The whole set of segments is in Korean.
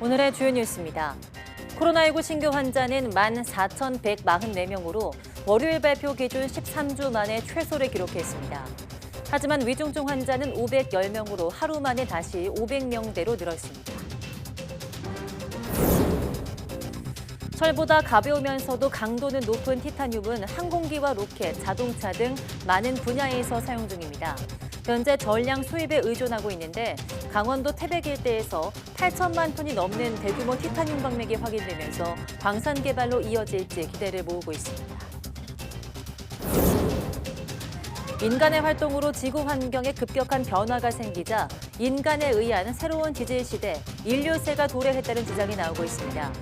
오늘의 주요 뉴스입니다. 코로나19 신규 환자는 14,144명으로 월요일 발표 기준 13주 만에 최소를 기록했습니다. 하지만 위중증 환자는 510명으로 하루 만에 다시 500명대로 늘었습니다. 철보다 가벼우면서도 강도는 높은 티타늄은 항공기와 로켓, 자동차 등 많은 분야에서 사용 중입니다. 현재 전량 수입에 의존하고 있는데 강원도 태백 일대에서 8천만 톤이 넘는 대규모 티타늄 광맥이 확인되면서 광산 개발로 이어질지 기대를 모으고 있습니다. 인간의 활동으로 지구 환경에 급격한 변화가 생기자 인간에 의한 새로운 지질 시대, 인류세가 도래했다는 주장이 나오고 있습니다.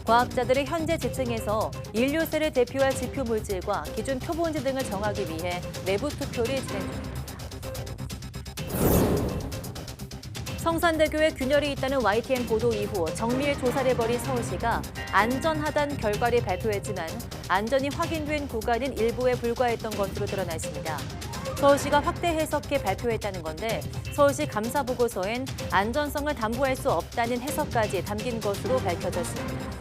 과학자들의 현재 지층에서 인류세를 대표할 지표 물질과 기준 표본지 등을 정하기 위해 내부 투표를 진행 중입니다. 성산대교에 균열이 있다는 YTN 보도 이후 정밀 조사를 벌인 서울시가 안전하다는 결과를 발표했지만 안전이 확인된 구간은 일부에 불과했던 것으로 드러났습니다. 서울시가 확대 해석해 발표했다는 건데 서울시 감사보고서엔 안전성을 담보할 수 없다는 해석까지 담긴 것으로 밝혀졌습니다.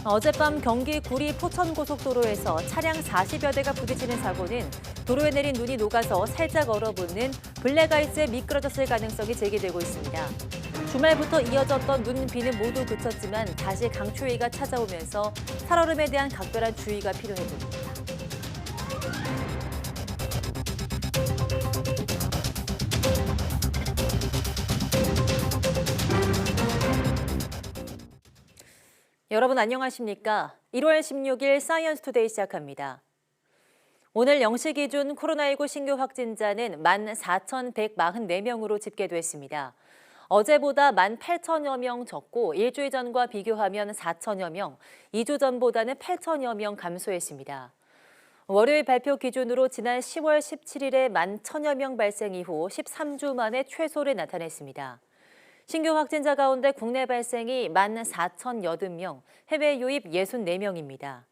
어젯밤 경기 구리 포천고속도로에서 차량 40여 대가 부딪히는 사고는 도로에 내린 눈이 녹아서 살짝 얼어붙는 블랙아이스에 미끄러졌을 가능성이 제기되고 있습니다. 주말부터 이어졌던 눈, 비는 모두 그쳤지만 다시 강추위가 찾아오면서 살얼음에 대한 각별한 주의가 필요해 보입니다. 여러분 안녕하십니까? 1월 16일 사이언스 투데이 시작합니다. 오늘 0시 기준 코로나19 신규 확진자는 14,144명으로 집계됐습니다. 어제보다 18,000여 명 적고 일주일 전과 비교하면 4,000여 명, 2주 전보다는 8,000여 명 감소했습니다. 월요일 발표 기준으로 지난 10월 17일에 11,000여 명 발생 이후 13주 만에 최소를 나타냈습니다. 신규 확진자 가운데 국내 발생이 14,080명, 해외 유입 64명입니다.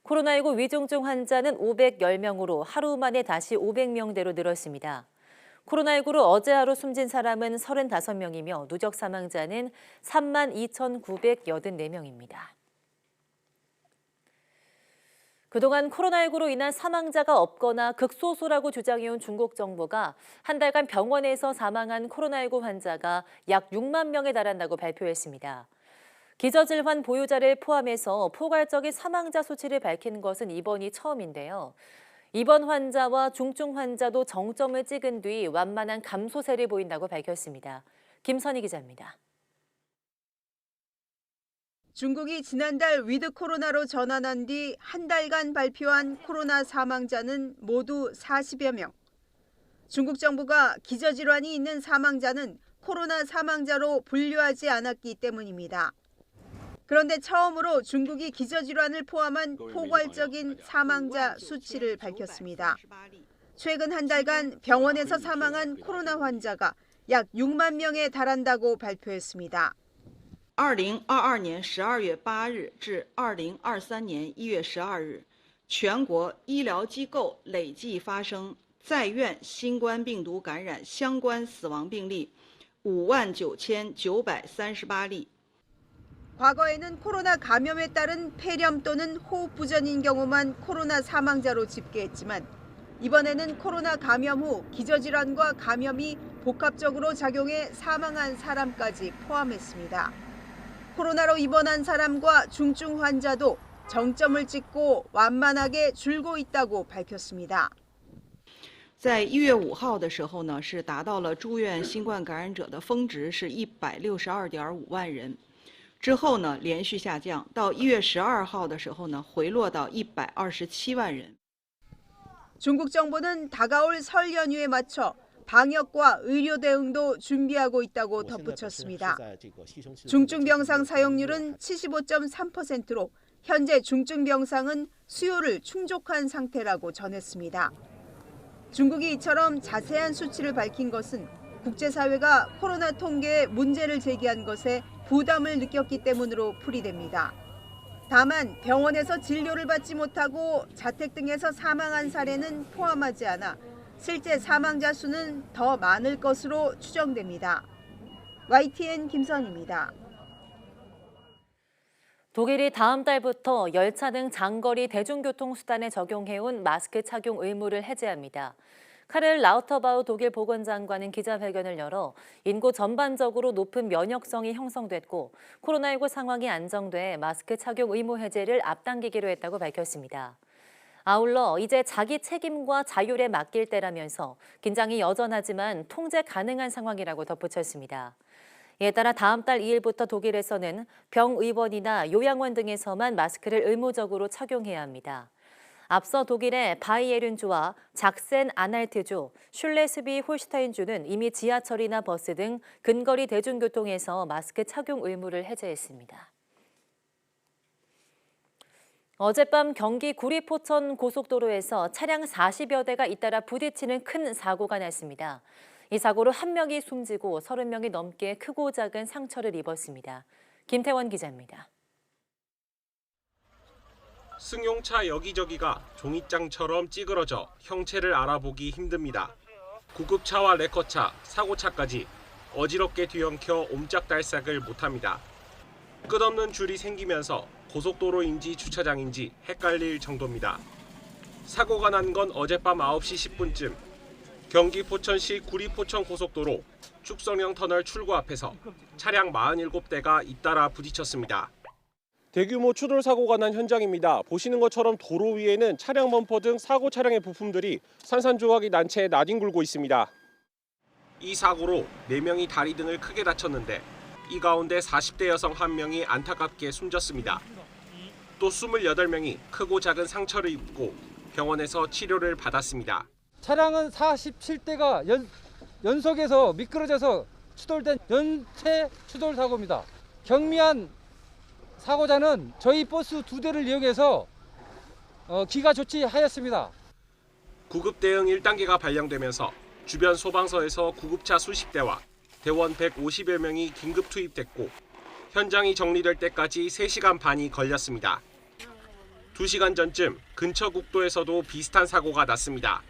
코로나19 위중증 환자는 510명으로 하루 만에 다시 500명대로 늘었습니다. 코로나19로 어제 하루 숨진 사람은 35명이며 누적 사망자는 32,984명입니다. 그동안 코로나19로 인한 사망자가 없거나 극소수라고 주장해온 중국 정부가 한 달간 병원에서 사망한 코로나19 환자가 약 6만 명에 달한다고 발표했습니다. 기저질환 보유자를 포함해서 포괄적인 사망자 수치를 밝힌 것은 이번이 처음인데요. 입원 환자와 중증 환자도 정점을 찍은 뒤 완만한 감소세를 보인다고 밝혔습니다. 김선희 기자입니다. 중국이 지난달 위드 코로나로 전환한 뒤 한 달간 발표한 코로나 사망자는 모두 40여 명. 중국 정부가 기저질환이 있는 사망자는 코로나 사망자로 분류하지 않았기 때문입니다. 그런데 처음으로 중국이 기저질환을 포함한 포괄적인 사망자 수치를 밝혔습니다. 최근 한 달간 병원에서 사망한 코로나 환자가 약 6만 명에 달한다고 발표했습니다. 2022年12月8日至2023年1月12日，全国医疗机构累计发生在院新冠病毒感染相关死亡病例59,938例。 과거에는 코로나 감염에 따른 폐렴 또는 호흡 부전인 경우만 코로나 사망자로 집계했지만 이번에는 코로나 감염 후 기저질환과 감염이 복합적으로 작용해 사망한 사람까지 포함했습니다. 코로나로 입원한 사람과 중증 환자도 정점을 찍고 완만하게 줄고 있다고 밝혔습니다. 在1月5号的时候呢，是达到了住院新冠感染者的峰值是162.5万人，之后呢连续下降，到1月12号的时候呢回落到127万人。 중국 정부는 다가올 설 연휴에 맞춰 방역과 의료 대응도 준비하고 있다고 덧붙였습니다. 중증병상 사용률은 75.3%로 현재 중증병상은 수요를 충족한 상태라고 전했습니다. 중국이 이처럼 자세한 수치를 밝힌 것은 국제사회가 코로나 통계에 문제를 제기한 것에 부담을 느꼈기 때문으로 풀이됩니다. 다만 병원에서 진료를 받지 못하고 자택 등에서 사망한 사례는 포함하지 않아 실제 사망자 수는 더 많을 것으로 추정됩니다. YTN 김선입니다. 독일이 다음 달부터 열차 등 장거리 대중교통수단에 적용해온 마스크 착용 의무를 해제합니다. 카를 라우터바우 독일 보건장관은 기자회견을 열어 인구 전반적으로 높은 면역성이 형성됐고 코로나19 상황이 안정돼 마스크 착용 의무 해제를 앞당기기로 했다고 밝혔습니다. 아울러 이제 자기 책임과 자율에 맡길 때라면서 긴장이 여전하지만 통제 가능한 상황이라고 덧붙였습니다. 이에 따라 다음 달 2일부터 독일에서는 병의원이나 요양원 등에서만 마스크를 의무적으로 착용해야 합니다. 앞서 독일의 바이에른주와 작센 아날트주, 슐레스비 홀슈타인주는 이미 지하철이나 버스 등 근거리 대중교통에서 마스크 착용 의무를 해제했습니다. 어젯밤 경기 구리포천 고속도로에서 차량 40여 대가 잇따라 부딪히는 큰 사고가 났습니다. 이 사고로 1명이 숨지고 30명이 넘게 크고 작은 상처를 입었습니다. 김태원 기자입니다. 승용차 여기저기가 종잇장처럼 찌그러져 형체를 알아보기 힘듭니다. 구급차와 레커차, 사고차까지 어지럽게 뒤엉켜 옴짝달싹을 못합니다. 끝없는 줄이 생기면서 고속도로인지 주차장인지 헷갈릴 정도입니다. 사고가 난 건 어젯밤 9시 10분쯤 경기 포천시 구리포천 고속도로 축성령 터널 출구 앞에서 차량 47대가 잇따라 부딪혔습니다. 대규모 추돌 사고가 난 현장입니다. 보시는 것처럼 도로 위에는 차량 범퍼 등 사고 차량의 부품들이 산산조각이 난 채 나뒹굴고 있습니다. 이 사고로 4명이 다리 등을 크게 다쳤는데 이 가운데 40대 여성 1명이 안타깝게 숨졌습니다. 또 28명이 크고 작은 상처를 입고 병원에서 치료를 받았습니다. 차량은 47대가 연속해서 미끄러져서 추돌된 연체 추돌 사고입니다. 경미한 사고자는 저희 버스 2대를 이용해서 기가 조치하였습니다. 구급 대응 1단계가 발령되면서 주변 소방서에서 구급차 수십 대와 대원 150여 명이 긴급 투입됐고 현장이 정리될 때까지 3시간 반이 걸렸습니다. 2시간 전쯤 근처 국도에서도 비슷한 사고가 났습니다.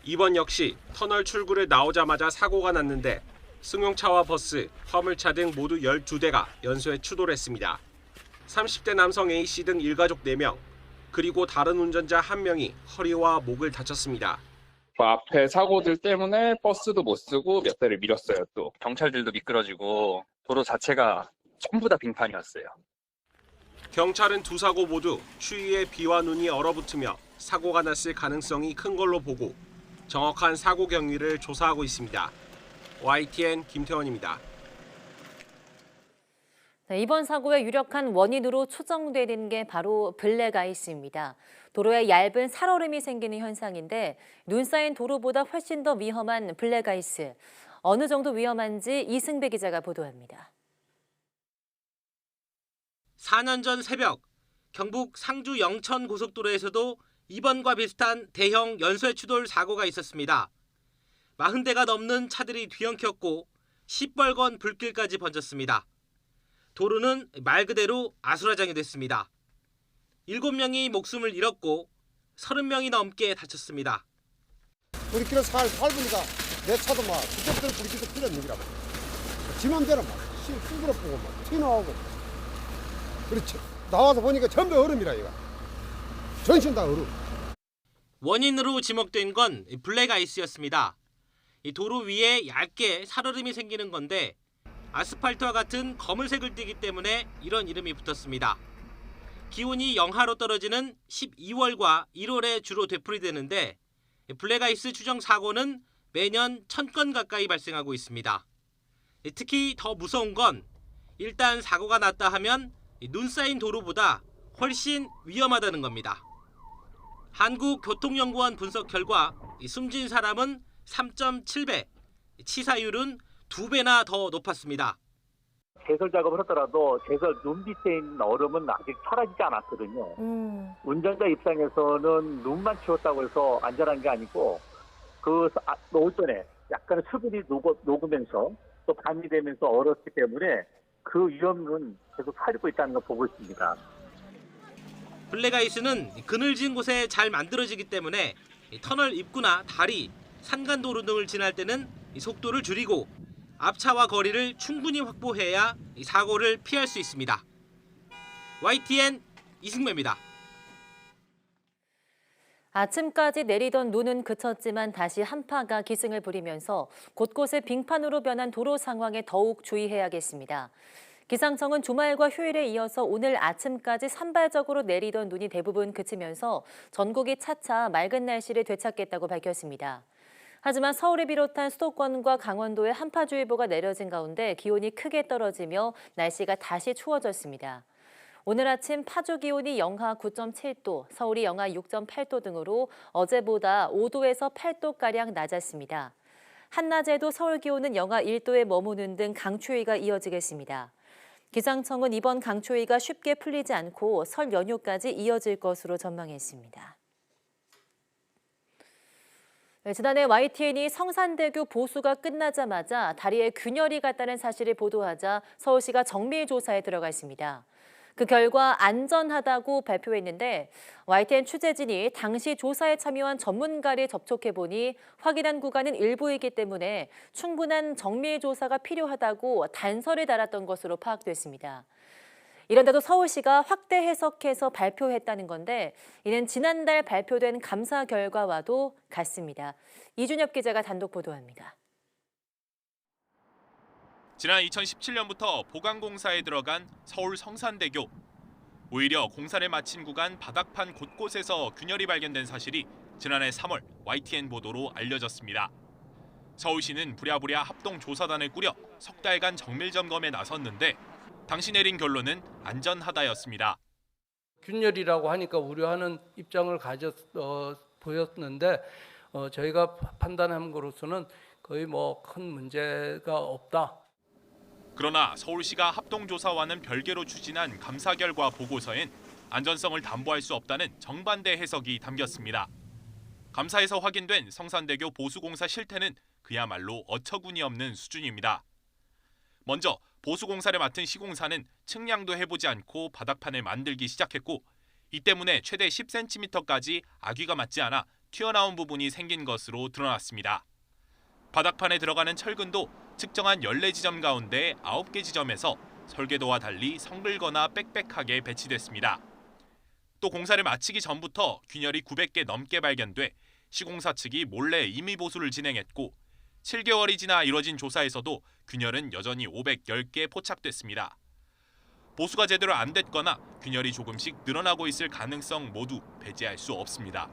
이번 역시 터널 출구를 나오자마자 사고가 났는데 승용차와 버스, 화물차 등 모두 12대가 연쇄 추돌했습니다. 30대 남성 A씨 등 일가족 4명, 그리고 다른 운전자 1명이 허리와 목을 다쳤습니다. 앞에 사고들 때문에 버스도 못 쓰고 몇 대를 밀었어요. 또 경찰들도 미끄러지고 도로 자체가 전부 다 빙판이었어요. 경찰은 두 사고 모두 추위에 비와 눈이 얼어붙으며 사고가 났을 가능성이 큰 걸로 보고 정확한 사고 경위를 조사하고 있습니다. YTN 김태원입니다. 네, 이번 사고의 유력한 원인으로 추정되는 게 바로 블랙아이스입니다. 도로에 얇은 살얼음이 생기는 현상인데 눈 쌓인 도로보다 훨씬 더 위험한 블랙아이스. 어느 정도 위험한지 이승배 기자가 보도합니다. 4년 전 새벽 경북 상주 영천 고속도로에서도 이번과 비슷한 대형 연쇄 추돌 사고가 있었습니다. 40대가 넘는 차들이 뒤엉켰고 시뻘건 불길까지 번졌습니다. 도로는 말 그대로 아수라장이 됐습니다. 7명이 목숨을 잃었고 30명이 넘게 다쳤습니다. 브레이크를 밟으니까 내 차도 막 그때부터 브레이크도 필요 없는 거라고. 지 맘대로 막 싱그러 보고 막 튀어나오고. 그렇지. 나와서 보니까 전부 얼음이라 이거. 전신 다 얼음. 원인으로 지목된 건 블랙아이스였습니다. 이 도로 위에 얇게 살얼음이 생기는 건데 아스팔트와 같은 검은색을 띠기 때문에 이런 이름이 붙었습니다. 기온이 영하로 떨어지는 12월과 1월에 주로 되풀이되는데 블랙아이스 추정 사고는 매년 1000건 가까이 발생하고 있습니다. 특히 더 무서운 건 일단 사고가 났다 하면 눈 쌓인 도로보다 훨씬 위험하다는 겁니다. 한국교통연구원 분석 결과 숨진 사람은 3.7배, 치사율은 2배나 더 높았습니다. 제설 작업을 하더라도 제설 눈 밑에 있는 얼음은 아직 사라지지 않았거든요. 운전자 입장에서는 눈만 치웠다고 해서 안전한 게 아니고 오전에 약간의 수분이 녹으면서 또 밤이 되면서 얼었기 때문에 그 위험은 계속 살고 있다는 걸 보고 있습니다. 블랙아이스는 그늘진 곳에 잘 만들어지기 때문에 터널 입구나 다리, 산간도로 등을 지날 때는 속도를 줄이고 앞차와 거리를 충분히 확보해야 이 사고를 피할 수 있습니다. YTN 이승매입니다. 아침까지 내리던 눈은 그쳤지만 다시 한파가 기승을 부리면서 곳곳에 빙판으로 변한 도로 상황에 더욱 주의해야겠습니다. 기상청은 주말과 휴일에 이어서 오늘 아침까지 산발적으로 내리던 눈이 대부분 그치면서 전국이 차차 맑은 날씨를 되찾겠다고 밝혔습니다. 하지만 서울을 비롯한 수도권과 강원도에 한파주의보가 내려진 가운데 기온이 크게 떨어지며 날씨가 다시 추워졌습니다. 오늘 아침 파주 기온이 영하 9.7도, 서울이 영하 6.8도 등으로 어제보다 5도에서 8도가량 낮았습니다. 한낮에도 서울 기온은 영하 1도에 머무는 등 강추위가 이어지겠습니다. 기상청은 이번 강추위가 쉽게 풀리지 않고 설 연휴까지 이어질 것으로 전망했습니다. 지난해 YTN이 성산대교 보수가 끝나자마자 다리에 균열이 갔다는 사실을 보도하자 서울시가 정밀 조사에 들어갔습니다. 그 결과 안전하다고 발표했는데 YTN 취재진이 당시 조사에 참여한 전문가를 접촉해보니 확인한 구간은 일부이기 때문에 충분한 정밀 조사가 필요하다고 단서를 달았던 것으로 파악됐습니다. 이런데도 서울시가 확대 해석해서 발표했다는 건데 이는 지난달 발표된 감사 결과와도 같습니다. 이준엽 기자가 단독 보도합니다. 지난 2017년부터 보강공사에 들어간 서울 성산대교. 오히려 공사를 마친 구간 바닥판 곳곳에서 균열이 발견된 사실이 지난해 3월 YTN 보도로 알려졌습니다. 서울시는 부랴부랴 합동조사단을 꾸려 석 달간 정밀 점검에 나섰는데 당시 내린 결론은 안전하다였습니다. 균열이라고 하니까 우려하는 입장을 보였는데 저희가 판단한 것으로서는 거의 큰 문제가 없다. 그러나 서울시가 합동조사와는 별개로 추진한 감사 결과 보고서엔 안전성을 담보할 수 없다는 정반대 해석이 담겼습니다. 감사에서 확인된 성산대교 보수공사 실태는 그야말로 어처구니 없는 수준입니다. 먼저 보수공사를 맡은 시공사는 측량도 해보지 않고 바닥판을 만들기 시작했고 이 때문에 최대 10cm까지 아귀가 맞지 않아 튀어나온 부분이 생긴 것으로 드러났습니다. 바닥판에 들어가는 철근도 측정한 14지점 가운데 9개 지점에서 설계도와 달리 성글거나 빽빽하게 배치됐습니다. 또 공사를 마치기 전부터 균열이 900개 넘게 발견돼 시공사 측이 몰래 임의 보수를 진행했고 7개월이 지나 이뤄진 조사에서도 균열은 여전히 510개 포착됐습니다. 보수가 제대로 안 됐거나 균열이 조금씩 늘어나고 있을 가능성 모두 배제할 수 없습니다.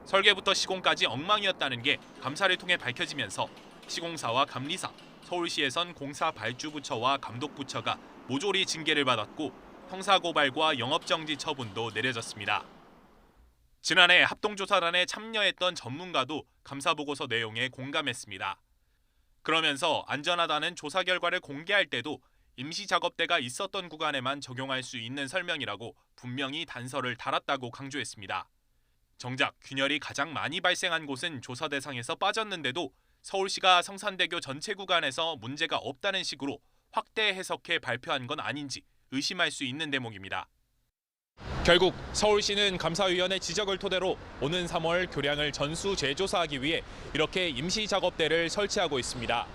설계부터 시공까지 엉망이었다는 게 감사를 통해 밝혀지면서 시공사와 감리사, 서울시에선 공사 발주부처와 감독부처가 모조리 징계를 받았고 형사고발과 영업정지 처분도 내려졌습니다. 지난해 합동조사단에 참여했던 전문가도 감사보고서 내용에 공감했습니다. 그러면서 안전하다는 조사 결과를 공개할 때도 임시작업대가 있었던 구간에만 적용할 수 있는 설명이라고 분명히 단서를 달았다고 강조했습니다. 정작 균열이 가장 많이 발생한 곳은 조사 대상에서 빠졌는데도 서울시가 성산대교 전체 구간에서 문제가 없다는 식으로 확대 해석해 발표한 건 아닌지 의심할 수 있는 대목입니다. 결국 서울시는 감사위원회 지적을 토대로 오는 3월 교량을 전수 재조사하기 위해 이렇게 임시작업대를 설치하고 있습니다.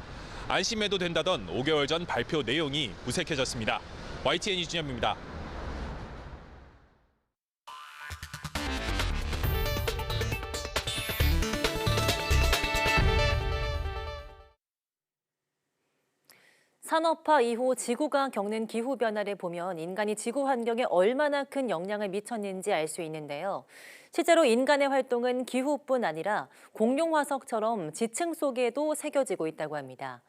안심해도 된다던 5개월 전 발표 내용이 무색해졌습니다. YTN 이준엽입니다. 산업화 이후 지구가 겪는 기후변화를 보면 인간이 지구 환경에 얼마나 큰 영향을 미쳤는지 알 수 있는데요. 실제로 인간의 활동은 기후뿐 아니라 공룡 화석처럼 지층 속에도 새겨지고 있다고 합니다.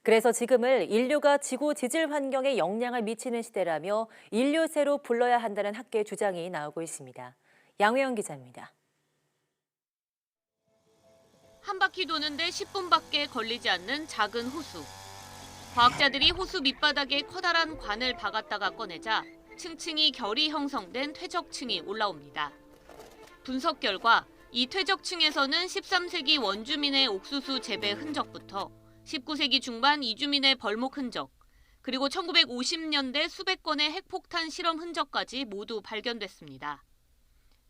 그래서 지금을 인류가 지구 지질 환경에 영향을 미치는 시대라며 인류세로 불러야 한다는 학계 주장이 나오고 있습니다. 양회영 기자입니다. 한 바퀴 도는데 10분밖에 걸리지 않는 작은 호수. 과학자들이 호수 밑바닥에 커다란 관을 박았다가 꺼내자 층층이 결이 형성된 퇴적층이 올라옵니다. 분석 결과 이 퇴적층에서는 13세기 원주민의 옥수수 재배 흔적부터 19세기 중반 이주민의 벌목 흔적, 그리고 1950년대 수백 건의 핵폭탄 실험 흔적까지 모두 발견됐습니다.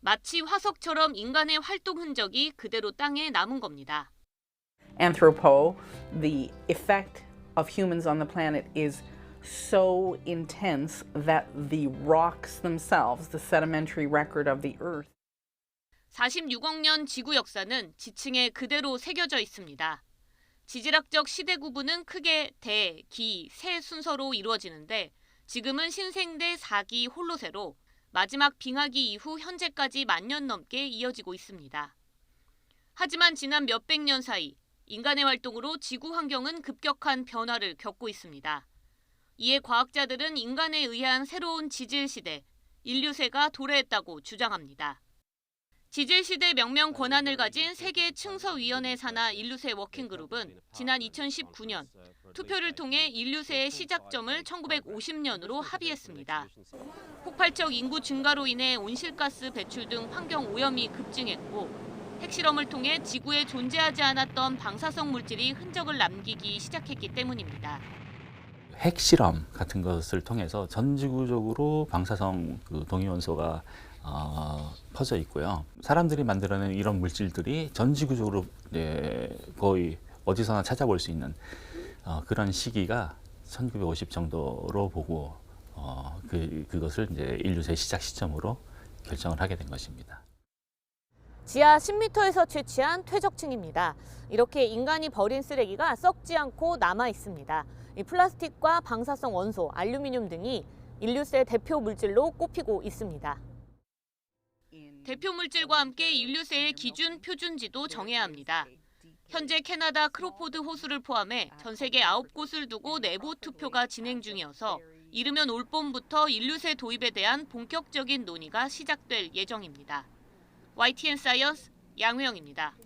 마치 화석처럼 인간의 활동 흔적이 그대로 땅에 남은 겁니다. Anthropo, the effect of humans on the planet is so intense that the rocks themselves, the sedimentary record of the Earth, 46억 년 지구 역사는 지층에 그대로 새겨져 있습니다. 지질학적 시대 구분은 크게 대, 기, 세 순서로 이루어지는데 지금은 신생대 4기 홀로세로 마지막 빙하기 이후 현재까지 10,000년 넘게 이어지고 있습니다. 하지만 지난 몇백 년 사이 인간의 활동으로 지구 환경은 급격한 변화를 겪고 있습니다. 이에 과학자들은 인간에 의한 새로운 지질 시대, 인류세가 도래했다고 주장합니다. 지질시대 명명 권한을 가진 세계 층서위원회 산하 인류세 워킹그룹은 지난 2019년 투표를 통해 인류세의 시작점을 1950년으로 합의했습니다. 폭발적 인구 증가로 인해 온실가스 배출 등 환경 오염이 급증했고 핵실험을 통해 지구에 존재하지 않았던 방사성 물질이 흔적을 남기기 시작했기 때문입니다. 핵실험 같은 것을 통해서 전 지구적으로 방사성 동위원소가 퍼져 있고요. 사람들이 만들어낸 이런 물질들이 전 지구적으로 거의 어디서나 찾아볼 수 있는 그런 시기가 1950 정도로 보고 그것을 이제 인류세 시작 시점으로 결정을 하게 된 것입니다. 지하 10m에서 채취한 퇴적층입니다. 이렇게 인간이 버린 쓰레기가 썩지 않고 남아 있습니다. 이 플라스틱과 방사성 원소, 알루미늄 등이 인류세 대표 물질로 꼽히고 있습니다. 대표 물질과 함께 인류세의 기준 표준지도 정해야 합니다. 현재 캐나다 크로포드 호수를 포함해 전 세계 9곳을 두고 내부 투표가 진행 중이어서 이르면 올 봄부터 인류세 도입에 대한 본격적인 논의가 시작될 예정입니다. YTN 사이언스 양우영입니다.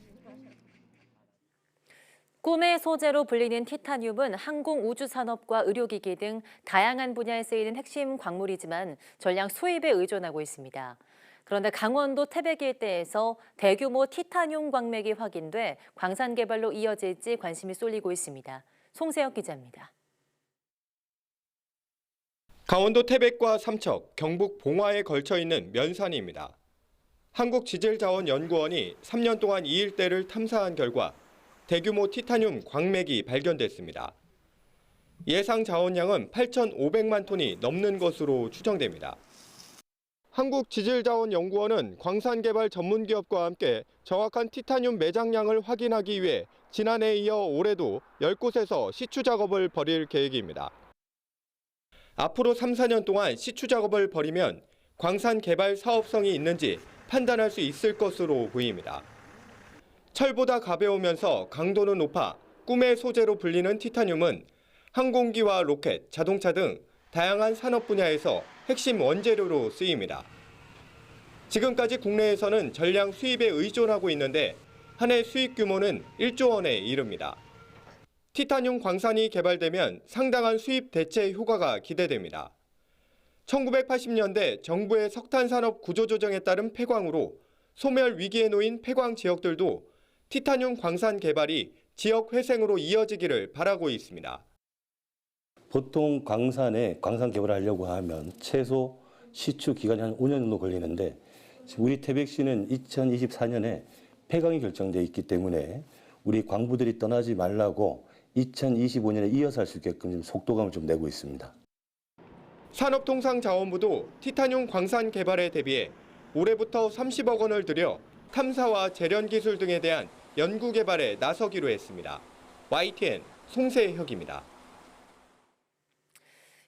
꿈의 소재로 불리는 티타늄은 항공 우주 산업과 의료기기 등 다양한 분야에 쓰이는 핵심 광물이지만 전량 수입에 의존하고 있습니다. 그런데 강원도 태백 일대에서 대규모 티타늄 광맥이 확인돼 광산 개발로 이어질지 관심이 쏠리고 있습니다. 송세혁 기자입니다. 강원도 태백과 삼척, 경북 봉화에 걸쳐 있는 면산입니다. 한국지질자원연구원이 3년 동안 이 일대를 탐사한 결과 대규모 티타늄 광맥이 발견됐습니다. 예상 자원량은 8,500만 톤이 넘는 것으로 추정됩니다. 한국지질자원연구원은 광산개발 전문기업과 함께 정확한 티타늄 매장량을 확인하기 위해 지난해에 이어 올해도 10곳에서 시추 작업을 벌일 계획입니다. 앞으로 3, 4년 동안 시추 작업을 벌이면 광산 개발 사업성이 있는지 판단할 수 있을 것으로 보입니다. 철보다 가벼우면서 강도는 높아 꿈의 소재로 불리는 티타늄은 항공기와 로켓, 자동차 등 다양한 산업 분야에서 핵심 원재료로 쓰입니다. 지금까지 국내에서는 전량 수입에 의존하고 있는데 한 해 수입 규모는 1조 원에 이릅니다. 티타늄 광산이 개발되면 상당한 수입 대체 효과가 기대됩니다. 1980년대 정부의 석탄산업 구조조정에 따른 폐광으로 소멸 위기에 놓인 폐광 지역들도 티타늄 광산 개발이 지역 회생으로 이어지기를 바라고 있습니다. 보통 광산 개발을 하려고 하면 최소 시추 기간이 한 5년 정도 걸리는데 우리 태백시는 2024년에 폐광이 결정돼 있기 때문에 우리 광부들이 떠나지 말라고 2025년에 이어서 할 수 있게끔 좀 속도감을 좀 내고 있습니다. 산업통상자원부도 티타늄 광산 개발에 대비해 올해부터 30억 원을 들여 탐사와 재련 기술 등에 대한 연구 개발에 나서기로 했습니다. YTN 송세혁입니다.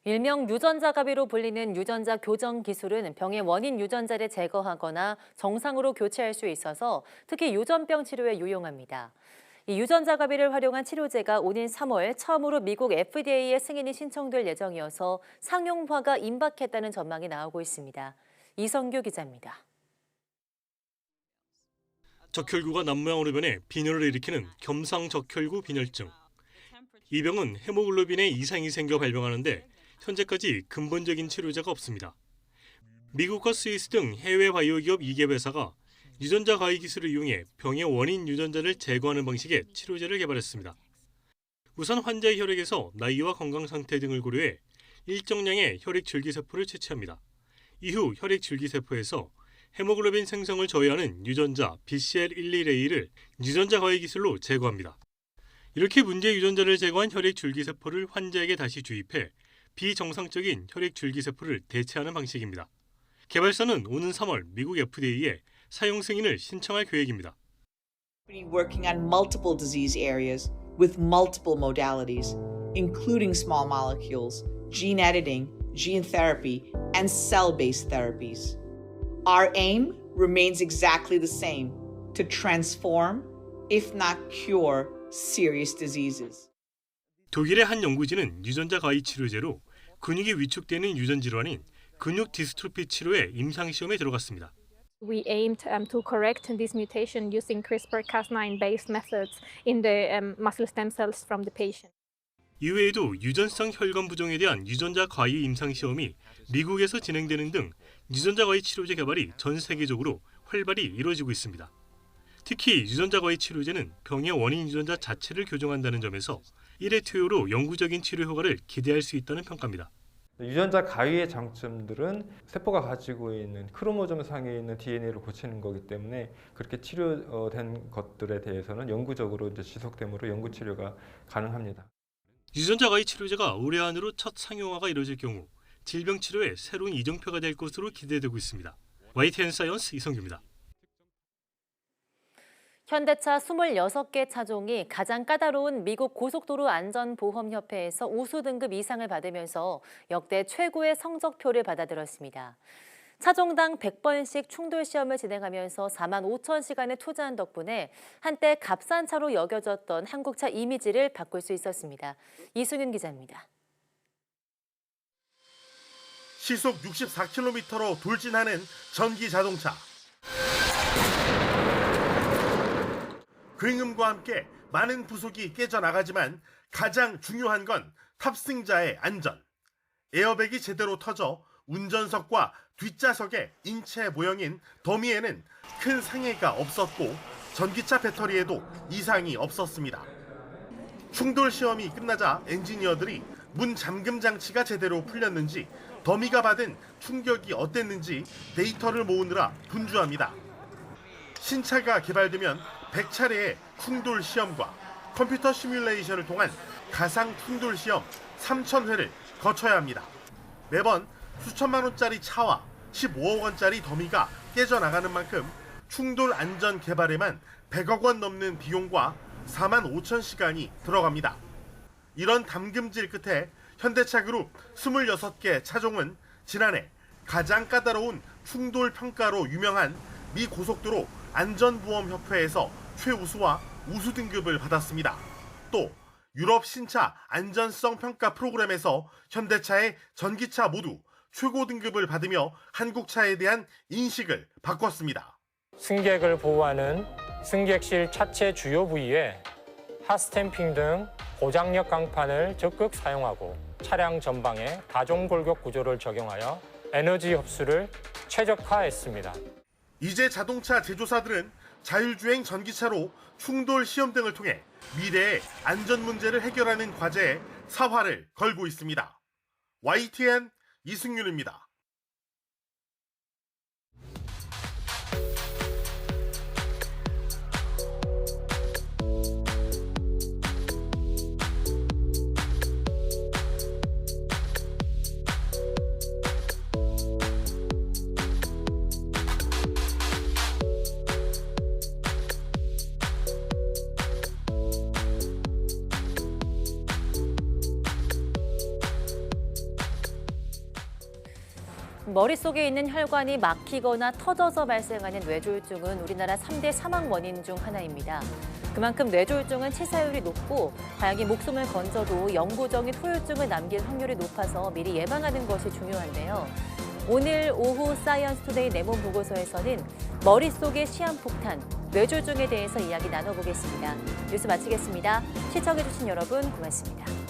일명 유전자갑이로 불리는 유전자 교정 기술은 병의 원인 유전자를 제거하거나 정상으로 교체할 수 있어서 특히 유전병 치료에 유용합니다. 이 유전자갑이를 활용한 치료제가 오는 3월 처음으로 미국 FDA에 승인이 신청될 예정이어서 상용화가 임박했다는 전망이 나오고 있습니다. 이성규 기자입니다. 적혈구가 난모양으로 변해 빈혈을 일으키는 겸상적혈구 빈혈증. 이 병은 헤모글로빈에 이상이 생겨 발병하는데 현재까지 근본적인 치료제가 없습니다. 미국과 스위스 등 해외 바이오 기업 2개 회사가 유전자 가위 기술을 이용해 병의 원인 유전자를 제거하는 방식의 치료제를 개발했습니다. 우선 환자의 혈액에서 나이와 건강 상태 등을 고려해 일정량의 혈액 줄기세포를 채취합니다. 이후 혈액 줄기세포에서 헤모글로빈 생성을 저해하는 유전자 BCL11A를 유전자 가위 기술로 제거합니다. 이렇게 문제 유전자를 제거한 혈액 줄기세포를 환자에게 다시 주입해 비정상적인 혈액 줄기세포를 대체하는 방식입니다. 개발사는 오는 3월 미국 FDA에 사용 승인을 신청할 계획입니다. Working on multiple disease areas with multiple modalities, including small molecules, gene editing, gene therapy, and cell-based therapies. Our aim remains exactly the same, to transform, if not cure, serious diseases. 독일의 한 연구진은 유전자 가위 치료제로 근육이 위축되는 유전 질환인 근육 디스트로피 치료에 임상 시험에 들어갔습니다. We aimed to correct this mutation using CRISPR-Cas9-based methods in the muscle stem cells from the patient. 이외에도 유전성 혈관 부종에 대한 유전자 가위 임상 시험이 미국에서 진행되는 등 유전자 가위 치료제 개발이 전 세계적으로 활발히 이루어지고 있습니다. 특히 유전자 가위 치료제는 병의 원인 유전자 자체를 교정한다는 점에서 1회 투여로 영구적인 치료 효과를 기대할 수 있다는 평가입니다. 유전자 가위의 장점들은 세포가 가지고 있는 크로모점 상에 있는 DNA를 고치는 거기 때문에 그렇게 치료된 것들에 대해서는 영구적으로 이제 지속됨으로 연구 치료가 가능합니다. 유전자 가위 치료제가 올해 안으로 첫 상용화가 이루어질 경우 질병 치료에 새로운 이정표가 될 것으로 기대되고 있습니다. YTN 사이언스 이성규입니다. 현대차 26개 차종이 가장 까다로운 미국 고속도로 안전보험협회에서 우수 등급 이상을 받으면서 역대 최고의 성적표를 받아들었습니다. 차종당 100번씩 충돌 시험을 진행하면서 4만 5천 시간을 투자한 덕분에 한때 값싼 차로 여겨졌던 한국차 이미지를 바꿀 수 있었습니다. 이승윤 기자입니다. 시속 64km로 돌진하는 전기 자동차. 굉음과 함께 많은 부속이 깨져나가지만 가장 중요한 건 탑승자의 안전. 에어백이 제대로 터져 운전석과 뒷좌석의 인체 모형인 더미에는 큰 상해가 없었고 전기차 배터리에도 이상이 없었습니다. 충돌 시험이 끝나자 엔지니어들이 문 잠금 장치가 제대로 풀렸는지 더미가 받은 충격이 어땠는지 데이터를 모으느라 분주합니다. 신차가 개발되면 100차례의 충돌 시험과 컴퓨터 시뮬레이션을 통한 가상 충돌 시험 3,000회를 거쳐야 합니다. 매번 수천만 원짜리 차와 15억 원짜리 더미가 깨져나가는 만큼 충돌 안전 개발에만 100억 원 넘는 비용과 4만 5천 시간이 들어갑니다. 이런 담금질 끝에 현대차그룹 26개 차종은 지난해 가장 까다로운 충돌 평가로 유명한 미 고속도로 안전보험협회에서 최우수와 우수 등급을 받았습니다. 또 유럽 신차 안전성 평가 프로그램에서 현대차의 전기차 모두 최고 등급을 받으며 한국차에 대한 인식을 바꿨습니다. 승객을 보호하는 승객실 차체 주요 부위에 핫스탬핑 등 고장력 강판을 적극 사용하고 차량 전방에 다종골격 구조를 적용하여 에너지 흡수를 최적화했습니다. 이제 자동차 제조사들은 자율주행 전기차로 충돌 시험 등을 통해 미래의 안전 문제를 해결하는 과제에 사활을 걸고 있습니다. YTN 이승윤입니다. 머릿속에 있는 혈관이 막히거나 터져서 발생하는 뇌졸중은 우리나라 3대 사망 원인 중 하나입니다. 그만큼 뇌졸중은 치사율이 높고 다행히 목숨을 건져도 영구적인 후유증을 남길 확률이 높아서 미리 예방하는 것이 중요한데요. 오늘 오후 사이언스 투데이 내몸 보고서에서는 머릿속의 시한폭탄, 뇌졸중에 대해서 이야기 나눠보겠습니다. 뉴스 마치겠습니다. 시청해주신 여러분 고맙습니다.